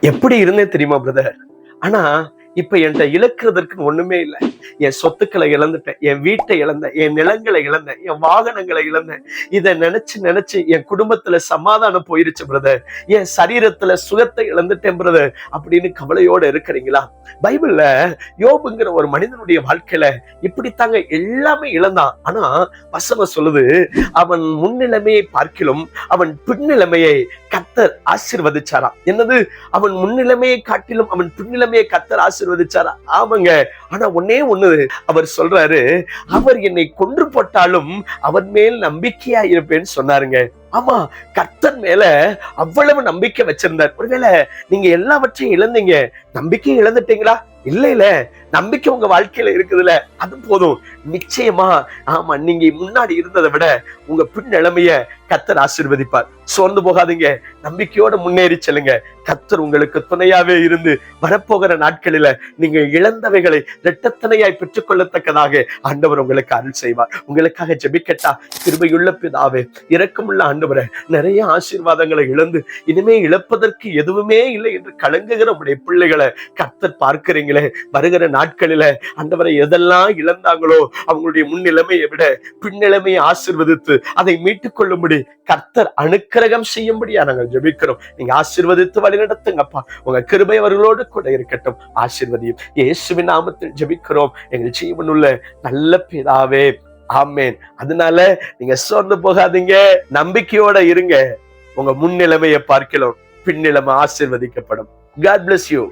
எப்படி இருந்தேன் தெரியுமா பிரதர்? ஆனா இப்ப என்கிட்ட இழக்கிறதற்கு ஒண்ணுமே இல்லை. என் சொத்துக்களை இழந்துட்டேன், என் வீட்டை இழந்தேன், என் நிலங்களை இழந்தேன், என் வாகனங்களை இழந்தேன். இதை நினைச்சு நினைச்சு என் குடும்பத்துல சமாதானம் போயிருச்சு பிரதர். என் சரீரத்துல சுகத்தை இழந்துட்டேன் பிரதர் அப்படின்னு கவலையோட இருக்கிறீங்களா? பைபிள்ல யோபுங்கிற ஒரு மனிதனுடைய வாழ்க்கையில இப்படித்தாங்க எல்லாமே இழந்தான். ஆனா வசனம் சொல்லுது, அவன் முன்னிலைமையை பார்க்கிலும் அவன் பின்னிலைமையை கர்த்தர் ஆசீர்வதிச்சாராம். என்னது? அவன் முன்னிலைமையை காட்டிலும் அவன் பின்னிலைமையை கர்த்தர் ஆசீர்வதிச்சாரா? ஆமாங்க. ஆனா ஒன்னே ஒண்ணு அவர் சொல்றாரு, அவர் என்னை கொன்று போட்டாலும் அவன் மேல் நம்பிக்கையா இருப்பேன்னு சொன்னாருங்க. ஆமா, கர்த்தர் மேல அவ்வளவு நம்பிக்கை வச்சிருந்தார். ஒருவேளை நீங்க எல்லாவற்றையும் இழந்தீங்க, நம்பிக்கை இழந்துட்டீங்களா? இல்ல, நம்பிக்கை உங்க வாழ்க்கையில இருக்குதுல்ல, அது போதும். நிச்சயமா ஆமா, நீங்க முன்னாடி இருந்ததை விட உங்க பின் நிலைமைய கர்த்தர் ஆசீர்வதிப்பார். சோர்ந்து போகாதீங்க, நம்பிக்கையோட முன்னேறி செல்லுங்க. கர்த்தர் உங்களுக்கு துணையாவே இருந்து வரப்போகிற நாட்களில நீங்க இழந்தவைகளை இரட்டத்தனையாய் பெற்றுக்கொள்ளத்தக்கதாக ஆண்டவர் உங்களுக்கு அருள் செய்வார். உங்களுக்காக ஜெபிக்கட்டா? கிருபையுள்ள பிதாவே, இரக்கமுள்ள ஆண்டவரே, நிறைய ஆசீர்வாதங்களை இழந்து இனிமே இழப்பதற்கு எதுவுமே இல்லை என்று கலங்குகிற உடைய பிள்ளைகளை கர்த்தர் பார்க்கிறீங்களே. வருகிற நாட்களில ஆண்டவரை எதெல்லாம் இழந்தாங்களோ அவங்களுடைய முன்னிலைமையை விட பின்னிலைமையை ஆசீர்வதித்து அதை மீட்டுக் கொள்ளும்படி கர்த்தர் அனுக்கிரகம் செய்யும்படியா நாங்கள் ஜெபிக்கிறோம். நீங்க ஆசீர்வதித்து வழிநடத்துங்கப்பா. உங்க கிருபை அவர்களோடு கூட இருக்கட்டும். ஆசீர்வதியும் இயேசுவின் நாமத்தில் ஜெபிக்கிறோம் எங்கள் ஜீவனுள்ள நல்ல பிதாவே, ஆமென். அதனால நீங்க சோர்ந்து போகாதீங்க, நம்பிக்கையோட இருங்க. உங்க முன்னிலைமையை பார்க்கலாம், பின்னிலைமை ஆசீர்வதிக்கப்படும். God bless you.